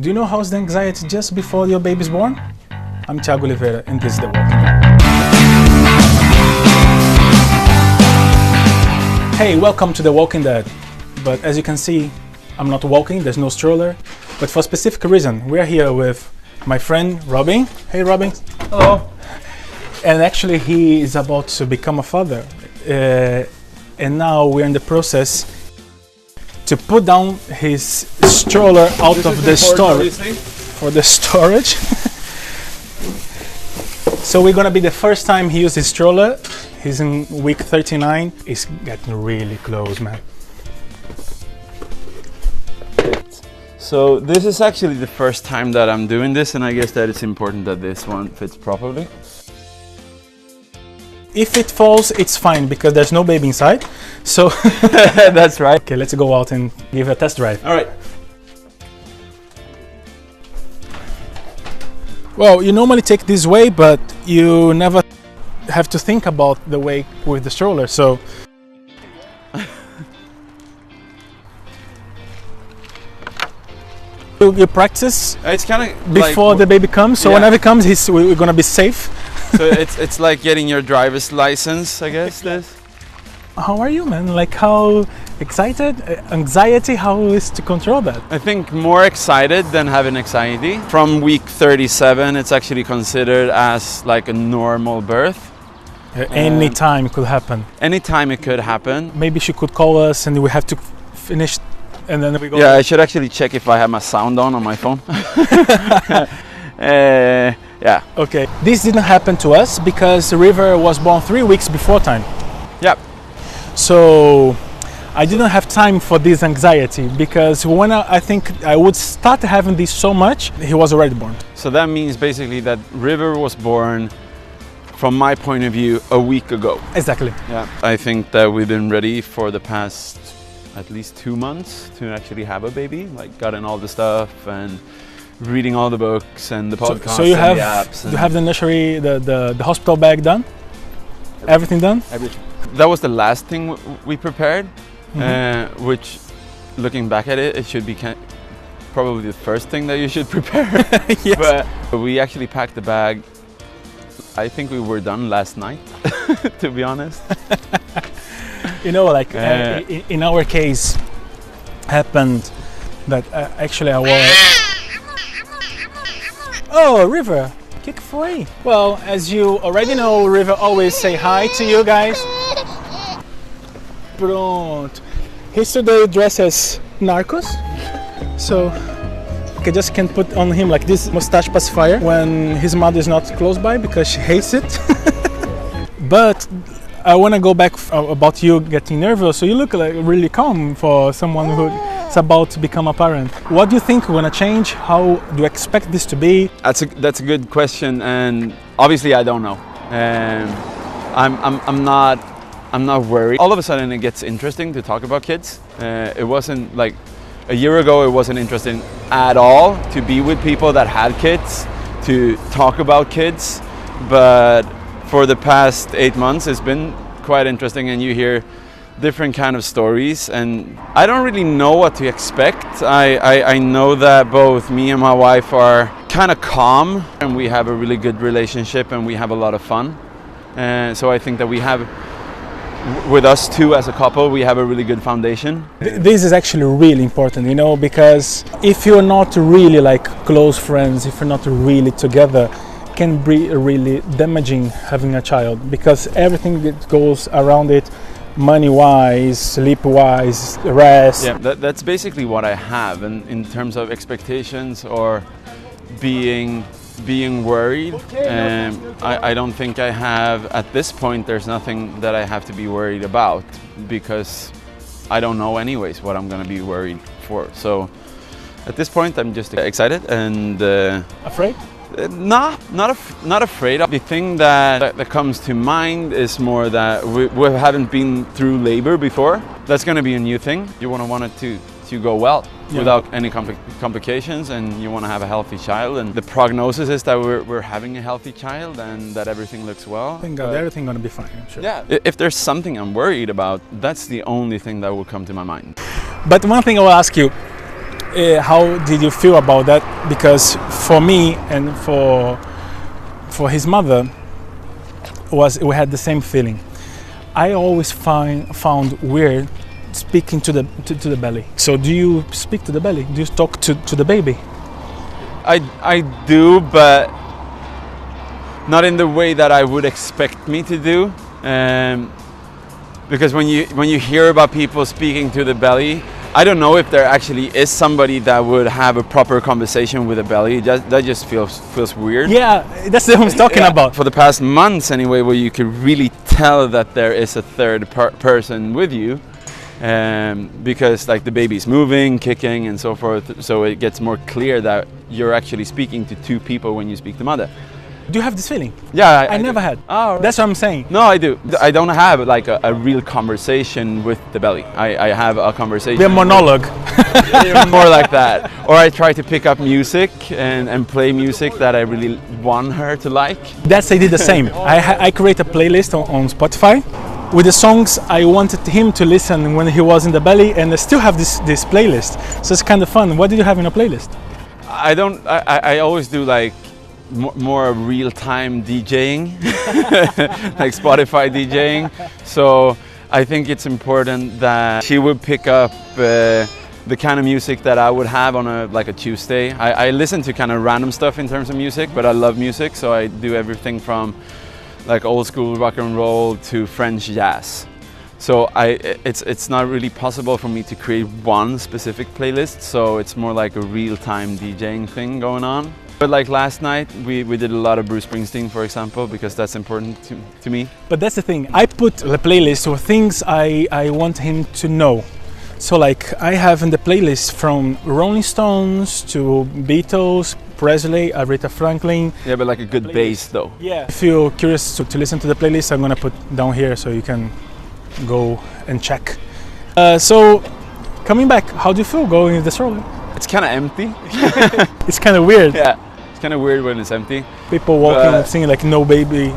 Do you know how's the anxiety just before your baby's born? I'm Tiedtke Oliveira and this is The Walking Dead. Hey, welcome to The Walking Dead. But as you can see, I'm not walking, there's no stroller. But for a specific reason, we're here with my friend Robin. Hey Robin. Hello. And actually he is about to become a father. And now we're in the process to put down his stroller out of the storage. For the storage. So we're gonna be the first time he uses his stroller. He's in week 39. It's getting really close, man. So this is actually the first time that I'm doing this, and I guess that it's important that this one fits properly. If it falls, it's fine because there's no baby inside. So that's right. Okay, let's go out and give a test drive. All right. Well, you normally take this way, but you never have to think about the way with the stroller. So you practice. It's kind of before like, the baby comes. So whenever it comes, we're gonna be safe. So it's like getting your driver's license, I guess. This. How are you, man? Like, how excited? Anxiety? How is to control that? I think more excited than having anxiety. From week 37, it's actually considered as like a normal birth. Any time it could happen. Anytime it could happen. Maybe she could call us and we have to finish and then we go. Yeah, I should actually check if I have my sound on my phone. Yeah. Okay. This didn't happen to us because River was born 3 weeks before time. Yep. So I didn't have time for this anxiety because when I think I would start having this so much, he was already born. So that means basically that River was born, from my point of view, a week ago. Exactly. Yeah. I think that we've been ready for the past at least 2 months to actually have a baby, like gotten all the stuff and reading all the books and the podcasts. So you have and the apps. You have the nursery, the hospital bag done? Everything done? Everything. That was the last thing we prepared, which, looking back at it, it should be probably the first thing that you should prepare. Yes. But we actually packed the bag. I think we were done last night, to be honest. You know, like in our case, happened that actually I was. Oh, River, kick free. Well, as you already know, River always say hi to you guys. Pronto. He's today dressed as Narcos, so I just can put on him like this mustache pacifier when his mother is not close by because she hates it. But I want to go back about you getting nervous. So you look like really calm for someone who's about to become a parent. What do you think we're gonna change? How do you expect this to be? That's a good question, and obviously I don't know. I'm not worried. All of a sudden it gets interesting to talk about kids. It wasn't like a year ago. It wasn't interesting at all to be with people that had kids, to talk about kids, but for the past 8 months, it's been quite interesting, and you hear different kind of stories, and I don't really know what to expect. I know that both me and my wife are kind of calm, and we have a really good relationship, and we have a lot of fun. So I think that we have, with us two as a couple, we have a really good foundation. This is actually really important, you know, because if you're not really like close friends, if you're not really together, can be really damaging having a child, because everything that goes around it, money-wise, sleep-wise, rest. Yeah, that's basically what I have, and in terms of expectations or being worried, I don't think I have, at this point, there's nothing that I have to be worried about, because I don't know anyways what I'm going to be worried for. So at this point, I'm just excited and afraid? Not afraid. The thing that comes to mind is more that we haven't been through labor before. That's going to be a new thing. You want it to go well, without any complications, and you want to have a healthy child. And the prognosis is that we're having a healthy child and that everything looks well. Thank God, everything's going to be fine, I'm sure. Yeah. If there's something I'm worried about, that's the only thing that will come to my mind. But one thing I will ask you, how did you feel about that? Because for me and for his mother, we had the same feeling. I always found weird speaking to the belly. So do you speak to the belly? Do you talk to the baby? I do, but not in the way that I would expect me to do. Because when you hear about people speaking to the belly, I don't know if there actually is somebody that would have a proper conversation with a belly. That just feels weird. Yeah, that's what I was talking about. For the past months anyway, where you could really tell that there is a third person with you, because like the baby's moving, kicking and so forth, so it gets more clear that you're actually speaking to two people when you speak to mother. Do you have this feeling? Yeah, I never had. Oh, right. That's what I'm saying. No, I do. I don't have like a real conversation with the belly. I have a conversation. The monologue. More like that. Or I try to pick up music and play music that I really want her to like. I did the same. I create a playlist on Spotify with the songs I wanted him to listen when he was in the belly, and I still have this playlist. So it's kind of fun. What did you have in a playlist? I always do like more real-time DJing, like Spotify DJing. So I think it's important that she would pick up the kind of music that I would have on a Tuesday. I listen to kind of random stuff in terms of music, but I love music, so I do everything from like old school rock and roll to French jazz. So it's not really possible for me to create one specific playlist, so it's more like a real-time DJing thing going on. But like last night, we did a lot of Bruce Springsteen, for example, because that's important to me. But that's the thing, I put the playlist for things I want him to know. So like I have in the playlist from Rolling Stones to Beatles, Presley, Aretha Franklin. Yeah, but like a good bass though. Yeah. If you're curious to listen to the playlist, I'm gonna put down here so you can go and check. So coming back, how do you feel going in the stroller? It's kind of empty. It's kind of weird. Yeah, it's kind of weird when it's empty. People walking, singing like "No Baby."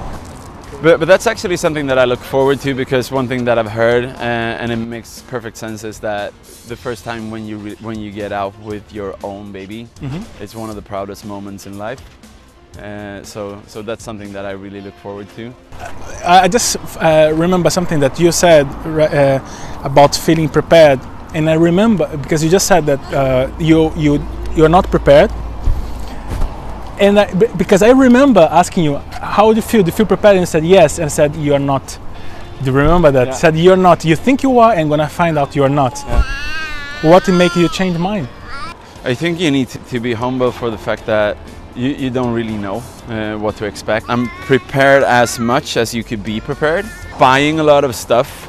But that's actually something that I look forward to, because one thing that I've heard and it makes perfect sense is that the first time when you get out with your own baby, it's one of the proudest moments in life. So that's something that I really look forward to. I just remember something that you said about feeling prepared, and I remember because you just said that you're not prepared. And because I remember asking you, how do you feel? Do you feel prepared? And you said yes, and said you're not. Do you remember that? Yeah. Said you're not. You think you are, and gonna find out you're not. Yeah. What make you change mind? I think you need to be humble for the fact that you don't really know what to expect. I'm prepared as much as you could be prepared. Buying a lot of stuff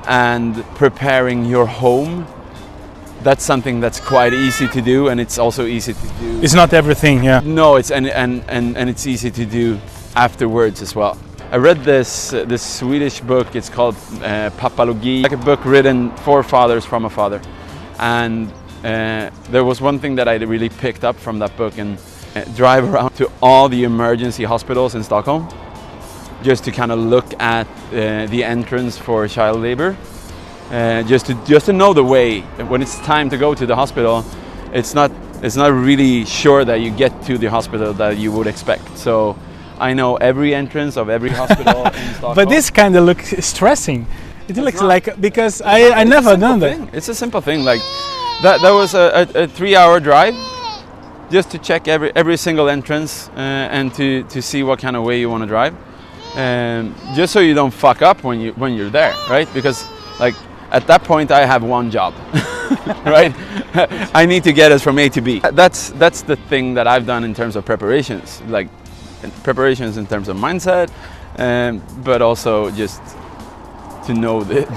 and preparing your home, that's something that's quite easy to do, and it's also easy to do. It's not everything, yeah. No, it's and it's easy to do afterwards as well. I read this Swedish book. It's called Papalogi, like a book written for fathers from a father. And there was one thing that I really picked up from that book, and drive around to all the emergency hospitals in Stockholm, just to kind of look at the entrance for child labor. Just to know the way when it's time to go to the hospital. It's not really sure that you get to the hospital that you would expect. So I know every entrance of every hospital in Stockholm. But this kind of looks stressing. It looks like, because I never done that. It's a simple thing. Like that was a 3-hour drive just to check every single entrance and to see what kind of way you want to drive, just so you don't fuck up when you're there, right? Because like at that point I have one job, right? I need to get us from A to B. That's the thing that I've done in terms of preparations, like preparations in terms of mindset, but also just to know that.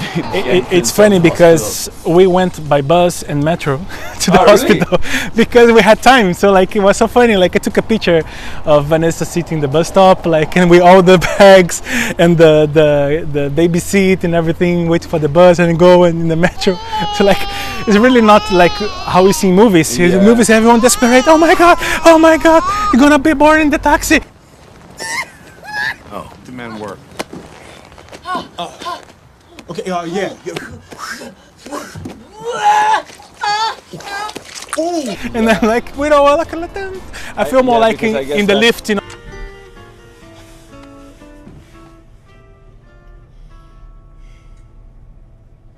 It's funny because we went by bus and metro to the hospital, really? Because we had time. So like it was so funny. Like I took a picture of Vanessa sitting the bus stop, like, and with all the bags and the baby seat and everything, wait for the bus and go in the metro. So like it's really not like how we see movies. Yeah. Movies, everyone desperate. Oh my god, you're gonna be born in the taxi. Oh, the man work. Okay, yeah. And I'm like, we don't want to let them. I feel more like in the lift, you know.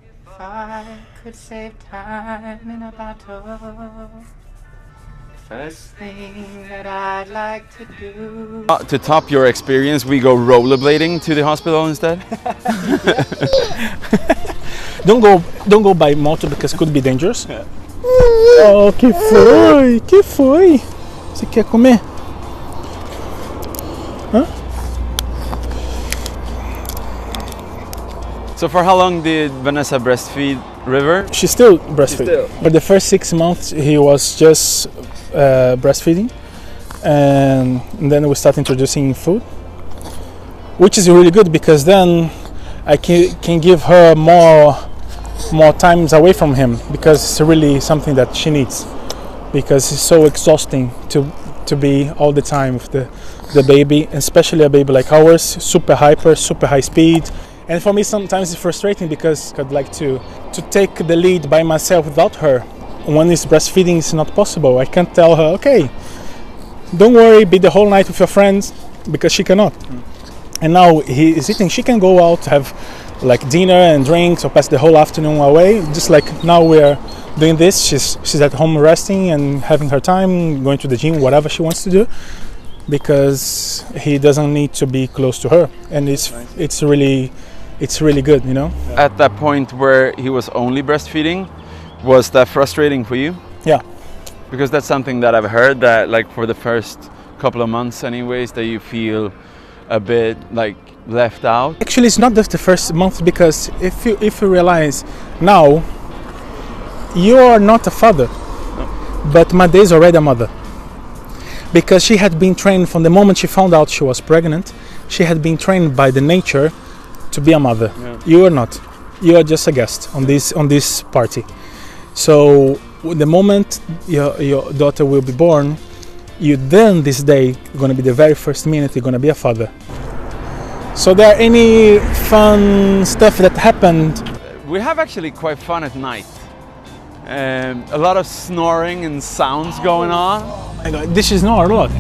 If I could save time in a bottle, first thing that I'd like to do. To top your experience, we go rollerblading to the hospital instead. Don't go by motor because could be dangerous. Oh, que foi? Que foi? Você quer comer? Huh? So for how long did Vanessa breastfeed River? She still breastfeeds. But the first 6 months he was just breastfeeding, and then we start introducing food, which is really good because then I can give her more times away from him, because it's really something that she needs, because it's so exhausting to be all the time with the baby, especially a baby like ours, super hyper, super high speed. And for me sometimes it's frustrating because I'd like to take the lead by myself without her. When it's breastfeeding, it's not possible. I can't tell her, okay, don't worry, be the whole night with your friends, because she cannot. And now he is eating, she can go out, have like dinner and drinks, or pass the whole afternoon away. Just like now we're doing this, she's at home resting and having her time, going to the gym, whatever she wants to do, because he doesn't need to be close to her. And it's really good, you know. At that point where he was only breastfeeding, was that frustrating for you? Yeah. Because that's something that I've heard, that like for the first couple of months anyways, that you feel a bit like left out. Actually, it's not just the first month, because if you realize now, you are not a father, but Made is already a mother, because she had been trained from the moment she found out she was pregnant. She had been trained by the nature to be a mother. Yeah. You are not. You are just a guest on this party. So the moment your daughter will be born, you then this day going to be the very first minute you're going to be a father. So there are any fun stuff that happened? We have actually quite fun at night. A lot of snoring and sounds going on. This is not a lot.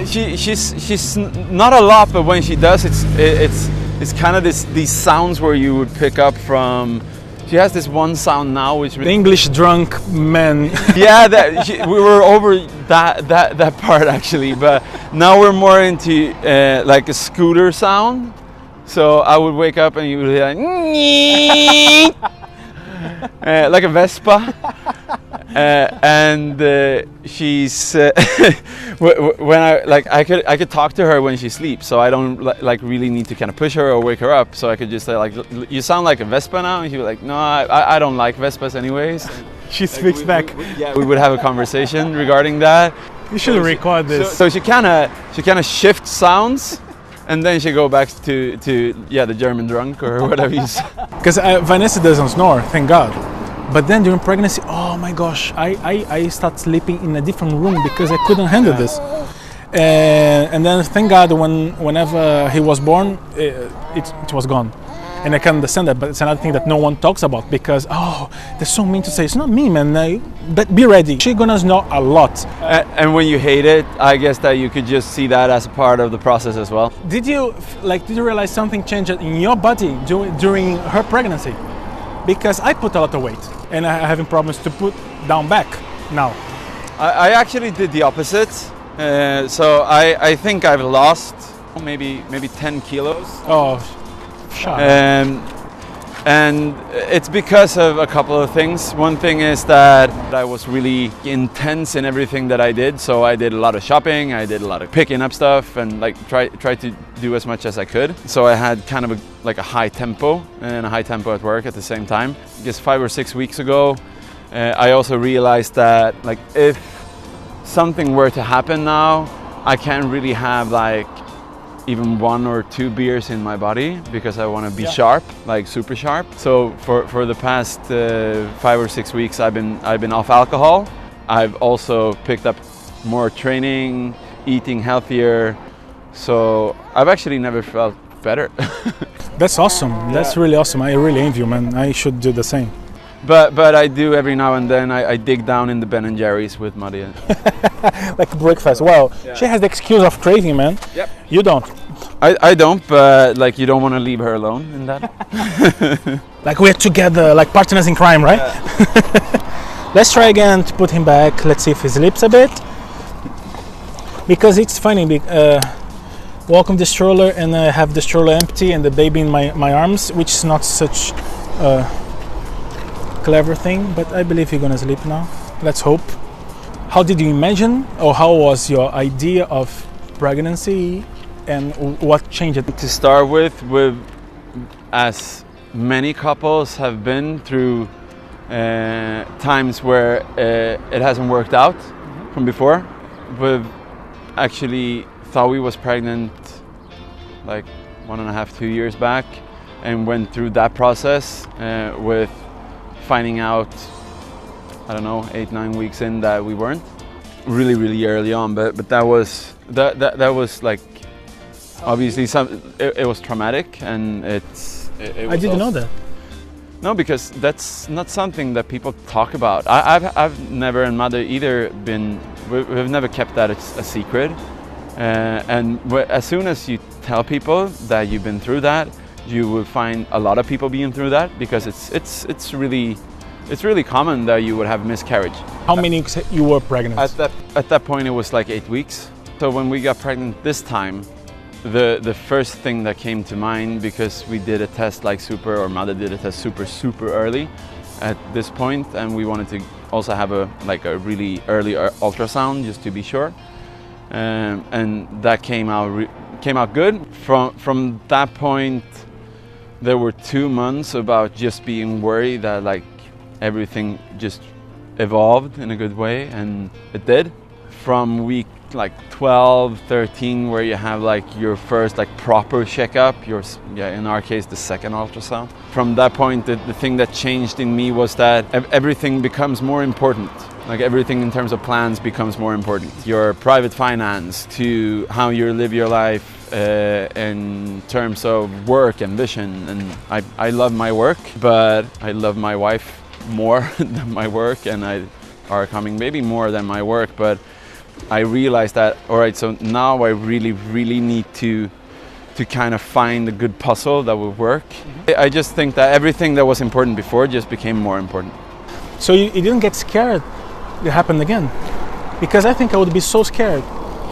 She's not a lot, but when she does, it's kind of these sounds where you would pick up from. She has this one sound now, which the English drunk man. Yeah, we were over that part actually, but now we're more into like a scooter sound. So I would wake up and you would hear like a Vespa, and she's when I could talk to her when she sleeps, so I don't like really need to kind of push her or wake her up. So I could just say like, you sound like a Vespa now, and she'd be like, no, I don't like Vespas anyways. She speaks back. We would have a conversation regarding that. You should record this. So she kind of shifts sounds. And then she go back to the German drunk or whatever you say. Because Vanessa doesn't snore, thank God. But then during pregnancy, oh my gosh, I start sleeping in a different room because I couldn't handle this. And then thank God whenever he was born, it was gone. And I can understand that, but it's another thing that no one talks about, because they're so mean to say, it's not me, man, but be ready. She's gonna snore a lot. And when you hate it, I guess that you could just see that as a part of the process as well. Did you realize something changed in your body during her pregnancy? Because I put a lot of weight and I'm having problems to put down back now. I actually did the opposite. So I think I've lost maybe 10 kilos. Oh. And it's because of a couple of things. One thing is that I was really intense in everything that I did. So I did a lot of shopping, I did a lot of picking up stuff, and like try to do as much as I could. So I had kind of a high tempo and a high tempo at work at the same time. I guess 5 or 6 weeks ago, I also realized that like if something were to happen now, I can't really have like even 1 or 2 beers in my body, because I want to be sharp, like super sharp. So for the past 5 or 6 weeks, I've been off alcohol. I've also picked up more training, eating healthier. So I've actually never felt better. That's awesome. That's really awesome. I really envy you, man. I should do the same. But I do every now and then. I dig down in the Ben and Jerry's with Maria. Like breakfast. Well, she has the excuse of crazy, man. Yep. You don't. I don't, but like you don't want to leave her alone in that. Like we're together, like partners in crime, right? Yeah. Let's try again to put him back. Let's see if he sleeps a bit. Because it's funny, walking the stroller and I have the stroller empty and the baby in my arms, which is not such a clever thing, but I believe you're gonna sleep now. Let's hope. How did you imagine, or how was your idea of pregnancy, and what changed it? To start with, as many couples have been through times where it hasn't worked out from before, we've actually thought we was pregnant like 1.5, 2 years back, and went through that process with finding out, I don't know, 8, 9 weeks in that we weren't. Really early on, but that was like obviously it was traumatic, and it I didn't know that. No, because that's not something that people talk about. I've never, and Mother either, we've never kept that a secret. And as soon as you tell people that you've been through that, you will find a lot of people being through that, because it's really common that you would have miscarriage. How many weeks you were pregnant? At that point, it was like 8 weeks. So when we got pregnant this time, the first thing that came to mind, because we did a test like Mother did a test super early at this point, and we wanted to also have a really early ultrasound just to be sure, and that came out good. From that point, there were 2 months about just being worried that like everything just evolved in a good way, and it did. From week like 12, 13, where you have like your first like proper checkup, in our case the second ultrasound. From that point, the thing that changed in me was that everything becomes more important. Like everything in terms of plans becomes more important. Your private finance to how you live your life in terms of work and vision. And I love my work, but I love my wife more than my work, and our coming baby more than my work. But I realized that, all right, so now I really need to kind of find a good puzzle that will work. I just think that everything that was important before just became more important. So you didn't get scared it happened again? Because I think I would be so scared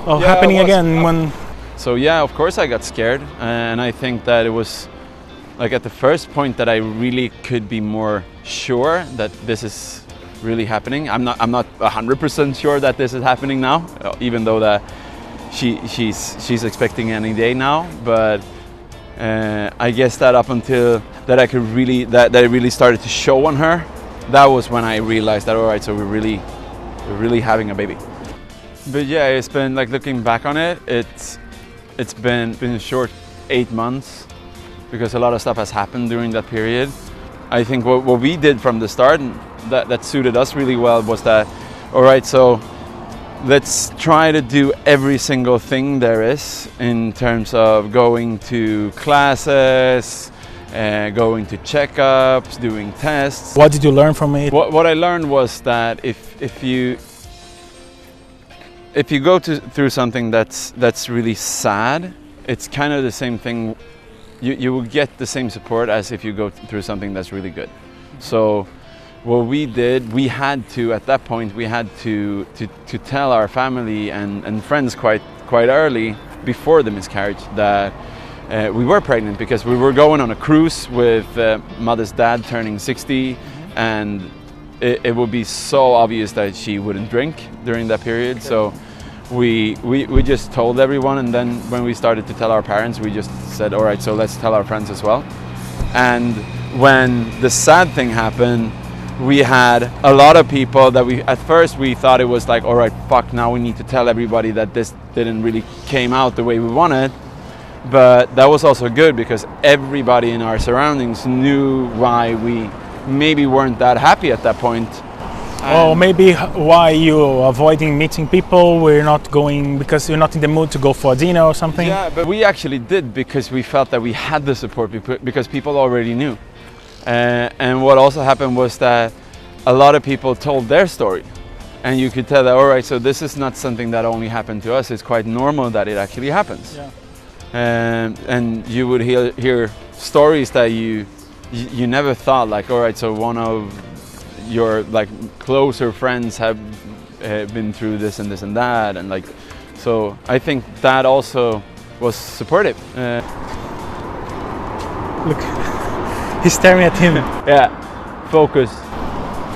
of happening again when... So yeah, of course I got scared, and I think that it was like at the first point that I really could be more sure that this is really happening. I'm not 100% sure that this is happening now, even though that she's expecting any day now. But I guess that up until that I could really that it really started to show on her, that was when I realized that, all right, so we're really having a baby. But yeah, it's been like, looking back on it, it's been a short 8 months, because a lot of stuff has happened during that period. I think what we did from the start, and that suited us really well, was that, all right, so let's try to do every single thing there is in terms of going to classes, going to checkups, doing tests. What did you learn from it? What I learned was that if you go through something that's really sad, it's kind of the same thing. You will get the same support as if you go through something that's really good. So what we did, we had to, at that point, we had to tell our family and friends quite early, before the miscarriage, that we were pregnant, because we were going on a cruise with Mother's dad turning 60, and it would be so obvious that she wouldn't drink during that period. So we just told everyone, and then when we started to tell our parents, we just said, all right, so let's tell our friends as well. And when the sad thing happened, we had a lot of people that at first we thought it was like, all right, fuck, now we need to tell everybody that this didn't really came out the way we wanted. But that was also good, because everybody in our surroundings knew why we maybe weren't that happy at that point. Or maybe why you're avoiding meeting people, we're not going because you're not in the mood to go for dinner or something? Yeah, but we actually did, because we felt that we had the support, because people already knew. And what also happened was that a lot of people told their story. And you could tell that, all right, so this is not something that only happened to us. It's quite normal that it actually happens. Yeah. And you would hear stories that you never thought, like, all right, so one of your like closer friends have been through this and this and that, and like, so I think that also was supportive. Look, he's staring at him. Yeah, focus.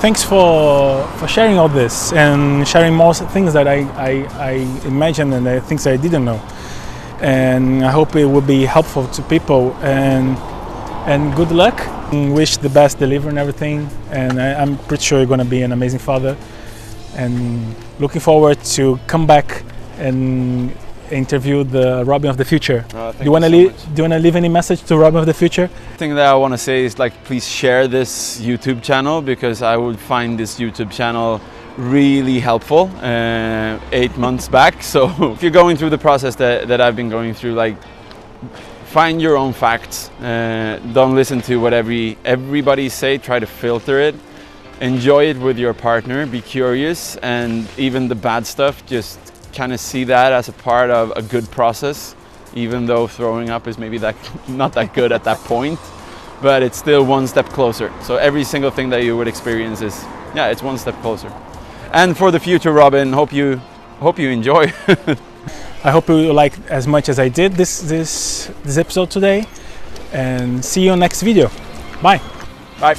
Thanks for sharing all this and sharing more things that I imagined and things I didn't know. And I hope it will be helpful to people, and good luck. Wish the best delivery and everything, and I'm pretty sure you're going to be an amazing father, and looking forward to come back and interview the Robin of the future. Do you want to leave any message to Robin of the future? The thing that I want to say is, like, please share this YouTube channel, because I would find this YouTube channel really helpful 8 months back. So if you're going through the process that I've been going through, like, find your own facts. Don't listen to what everybody say. Try to filter it. Enjoy it with your partner. Be curious, and even the bad stuff, just kind of see that as a part of a good process, even though throwing up is maybe not that good at that point, but it's still one step closer. So every single thing that you would experience is, yeah, it's one step closer. And for the future, Robin, hope you enjoy. I hope you like as much as I did this episode today, and see you on next video. Bye. Bye.